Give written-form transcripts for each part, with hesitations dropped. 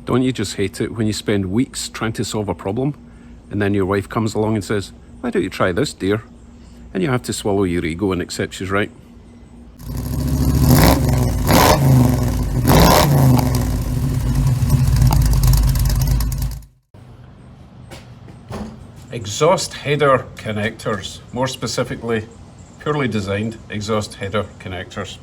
Don't you just hate it when you spend weeks trying to solve a problem and then your wife comes along and says, "Why don't you try this, dear?" And you have to swallow your ego and accept she's right. Exhaust header connectors, more specifically, poorly designed exhaust header connectors.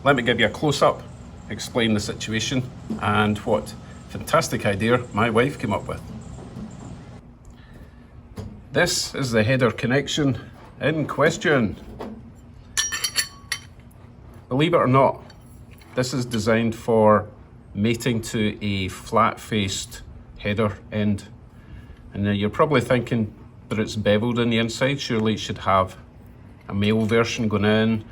Let me give you a close-up, explain the situation, and what fantastic idea my wife came up with. This is the header connection in question. Believe it or not, this is designed for mating to a flat-faced header end. And now you're probably thinking that it's beveled on the inside, surely it should have a male version going in.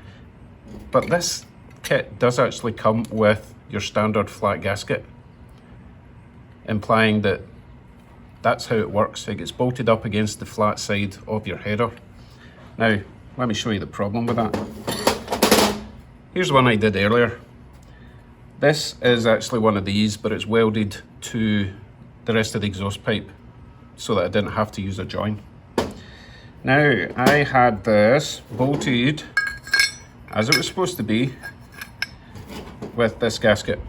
But this kit does actually come with your standard flat gasket, implying that that's how it works. It gets bolted up against the flat side of your header. Now, let me show you the problem with that. Here's one I did earlier. This is actually one of these, but it's welded to the rest of the exhaust pipe so that I didn't have to use a join. Now, I had this bolted as it was supposed to be with this gasket.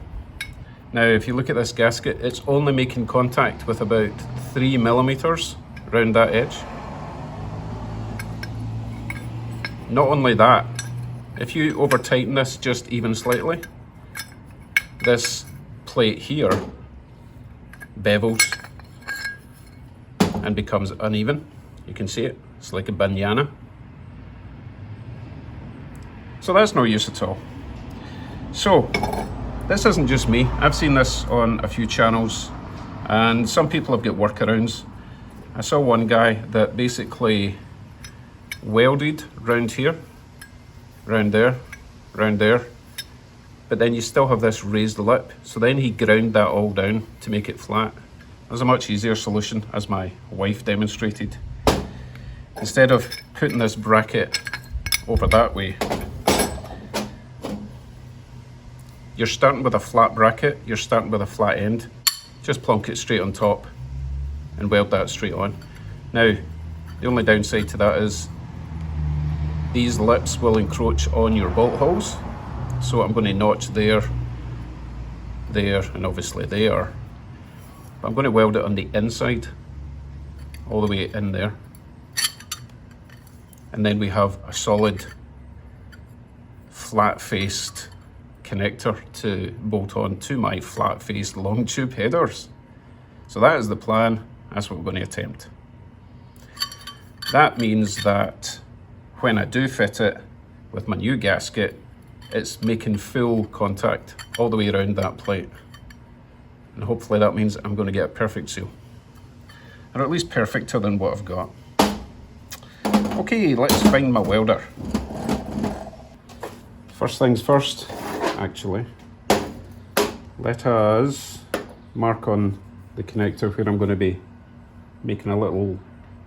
Now, if you look at this gasket, it's only making contact with about 3 millimeters around that edge. Not only that, if you over tighten this just even slightly, this plate here bevels and becomes uneven. You can see it, it's like a banana. So that's no use at all. So this isn't just me. I've seen this on a few channels and some people have got workarounds. I saw one guy that basically welded round here, round there, round there, but then you still have this raised lip. So then he ground that all down to make it flat. It was a much easier solution, as my wife demonstrated. Instead of putting this bracket over that way, you're starting with a flat bracket, you're starting with a flat end. Just plonk it straight on top and weld that straight on. Now, the only downside to that is these lips will encroach on your bolt holes. So I'm going to notch there, there, and obviously there. But I'm going to weld it on the inside, all the way in there. And then we have a solid, flat-faced connector to bolt on to my flat-faced long tube headers. So that is the plan. That's what we're going to attempt. That means that when I do fit it with my new gasket, it's making full contact all the way around that plate. And hopefully that means I'm going to get a perfect seal. Or at least perfecter than what I've got. Okay, let's find my welder. First things first, actually. Let us mark on the connector where I'm going to be making a little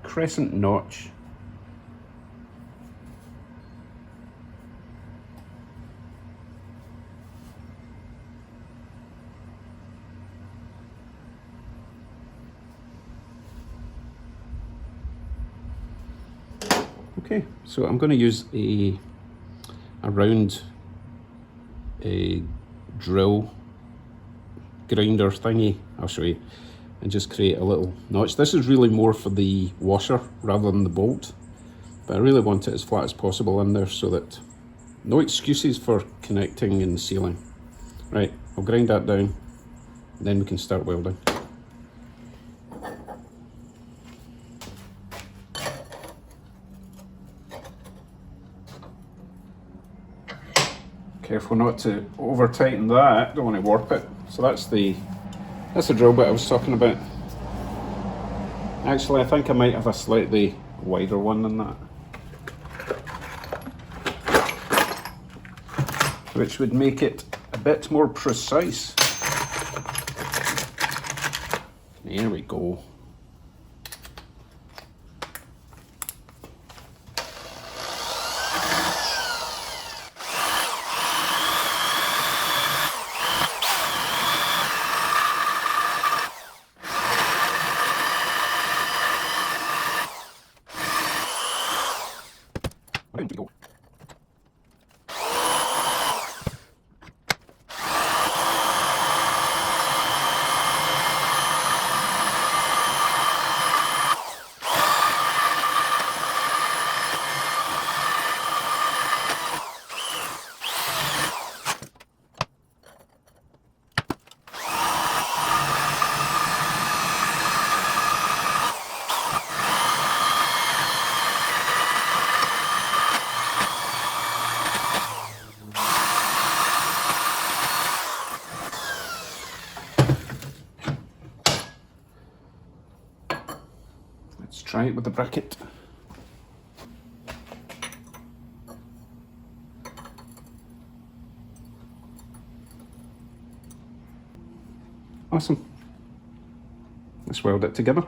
crescent notch. Okay, so I'm going to use a round drill grinder thingy, I'll show you, and just create a little notch. This is really more for the washer rather than the bolt, but I really want it as flat as possible in there so that no excuses for connecting and sealing. Right, I'll grind that down, then we can start welding. Careful not to over tighten that, don't want to warp it. So that's the drill bit I was talking about. Actually, I think I might have a slightly wider one than that, which would make it a bit more precise. There we go. try it with the bracket. Awesome. Let's weld it together.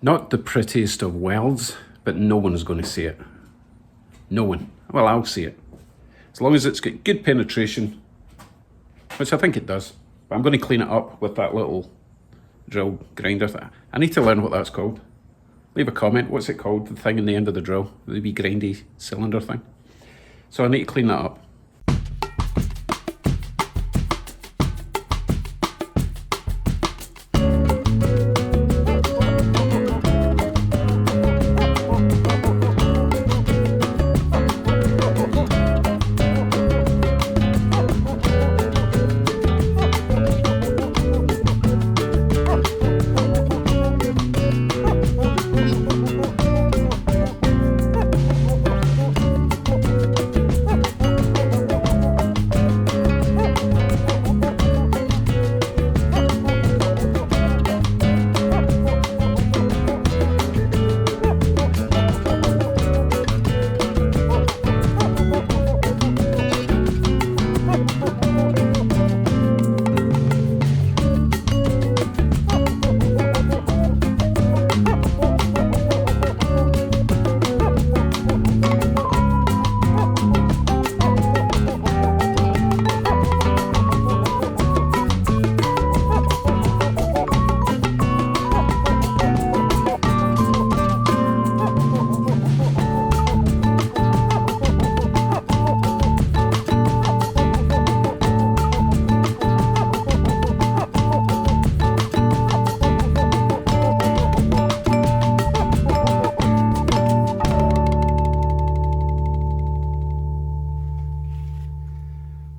Not the prettiest of welds, but no one's going to see it. No one. Well, I'll see it. As long as it's got good penetration, which I think it does. But I'm going to clean it up with that little drill grinder. I need to learn what that's called. Leave a comment. What's it called? The thing in the end of the drill. The wee grindy cylinder thing. So I need to clean that up.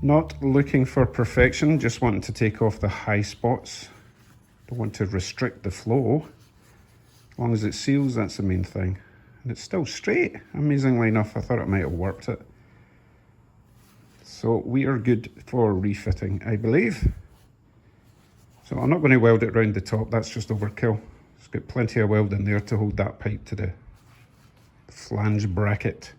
Not looking for perfection, just wanting to take off the high spots. Don't want to restrict the flow. As long as it seals, that's the main thing. And it's still straight, amazingly enough. I thought it might have warped it. So we are good for refitting, I believe. So I'm not going to weld it around the top, that's just overkill. It's got plenty of weld in there to hold that pipe to the flange bracket.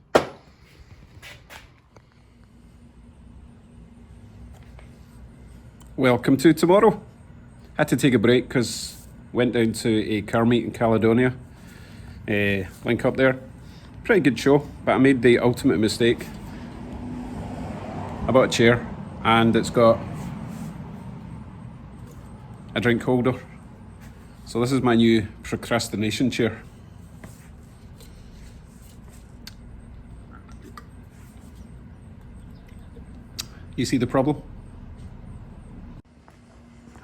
Welcome to tomorrow. Had to take a break because went down to a car meet in Caledonia. Link up there. Pretty good show, but I made the ultimate mistake. I bought a chair and it's got a drink holder. So this is my new procrastination chair. You see the problem?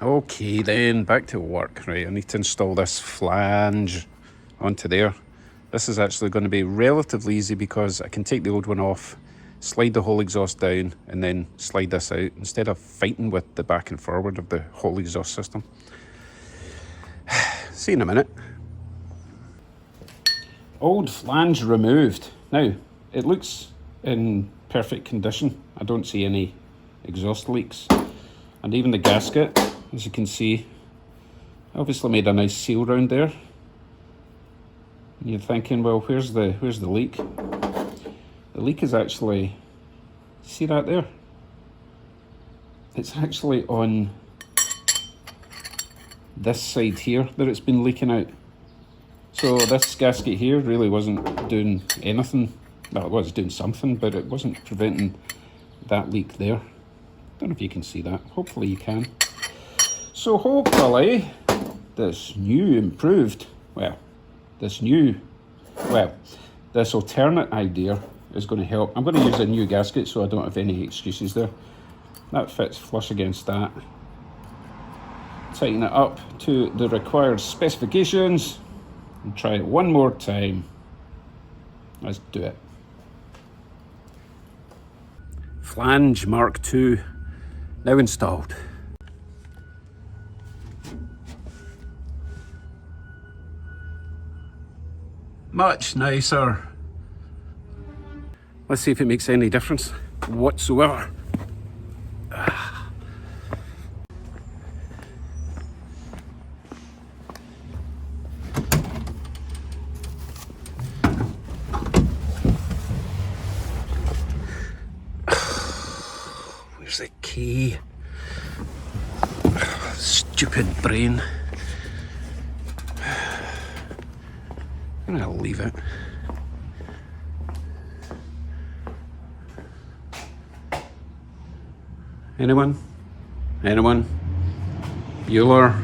Okay then, back to work. Right, I need to install this flange onto there. This is actually going to be relatively easy because I can take the old one off, slide the whole exhaust down and then slide this out instead of fighting with the back and forward of the whole exhaust system. See you in a minute. Old flange removed. Now, it looks in perfect condition. I don't see any exhaust leaks. And even the gasket, as you can see, obviously made a nice seal round there. You're thinking, well, where's the leak? The leak is actually, see that there? It's actually on this side here that it's been leaking out. So this gasket here really wasn't doing anything. Well, it was doing something, but it wasn't preventing that leak there. Don't know if you can see that. Hopefully you can. So hopefully this this alternate idea is going to help. I'm going to use a new gasket so I don't have any excuses there. That fits flush against that. Tighten it up to the required specifications and try it one more time. Let's do it. Flange Mark II now installed. Much nicer. Let's see if it makes any difference whatsoever. Where's the key? Stupid brain. And I'll leave it. Anyone? Anyone? Bueller?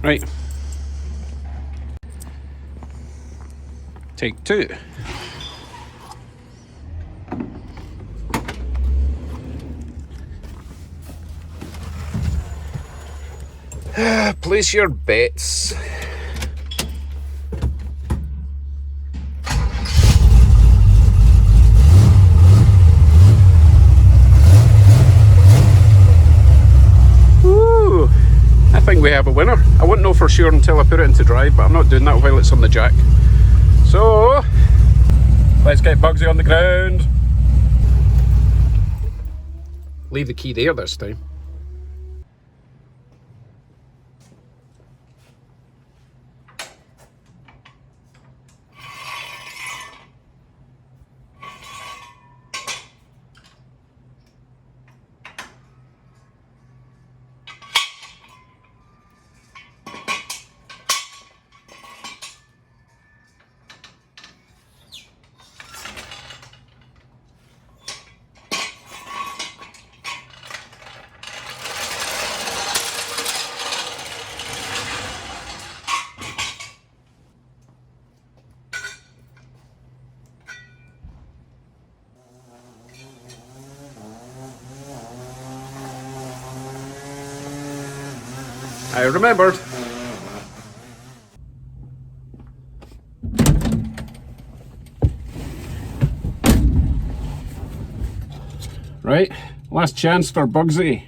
Right. Take two. Place your bets. Ooh, I think we have a winner. I won't know for sure until I put it into drive, but I'm not doing that while it's on the jack. So, let's get Bugsy on the ground. Leave the key there this time. I remembered. Right, last chance for Bugsy.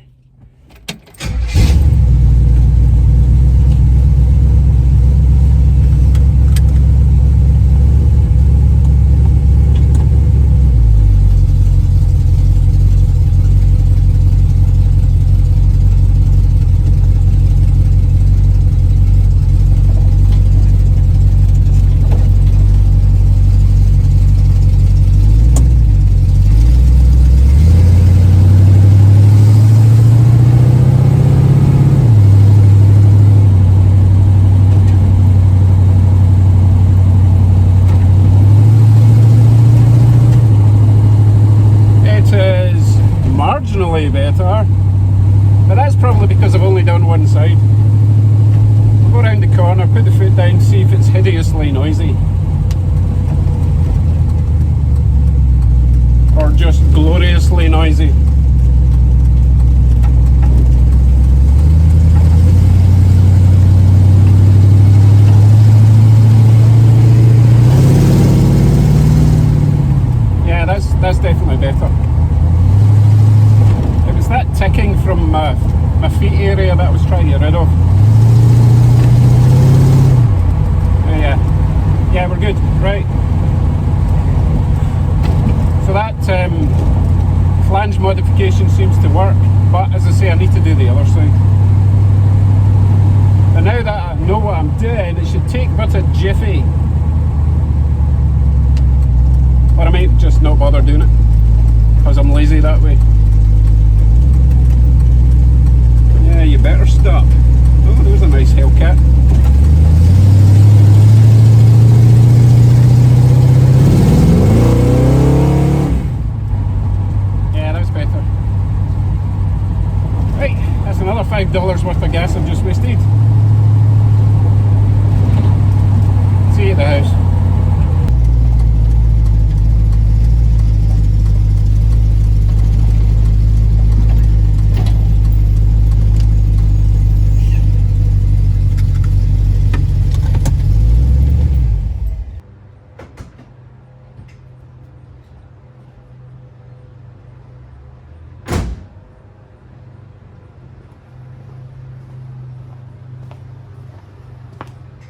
Better, but that's probably because I've only done one side. I'll go around the corner, put the foot down, see if it's hideously noisy or just gloriously noisy. Yeah, that's definitely better. That ticking from my feet area that I was trying to get rid of. Yeah, we're good. Right. that I know what I'm doing, it should take but a jiffy. Or I might just not bother doing it, because I'm lazy that way. Yeah, you better stop. Oh, there's a nice Hellcat. Yeah, that's better. Right, that's another $5 worth of gas I've just wasted. See you at the house.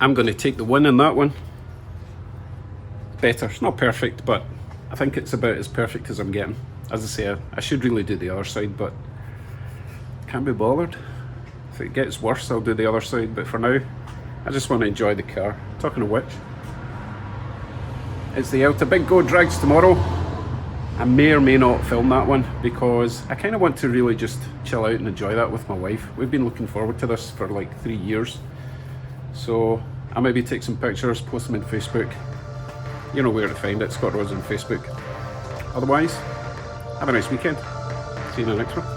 I'm going to take the win in that one. Better. It's not perfect, but I think it's about as perfect as I'm getting. As I say, I should really do the other side, but can't be bothered. If it gets worse, I'll do the other side, but for now, I just want to enjoy the car. Talking of which, it's the Out Big Go Drags tomorrow. I may or may not film that one because I kind of want to really just chill out and enjoy that with my wife. We've been looking forward to this for like 3 years. So I'll maybe take some pictures, post them on Facebook. You know where to find it, Scott Rods on Facebook. Otherwise, have a nice weekend. See you in the next one.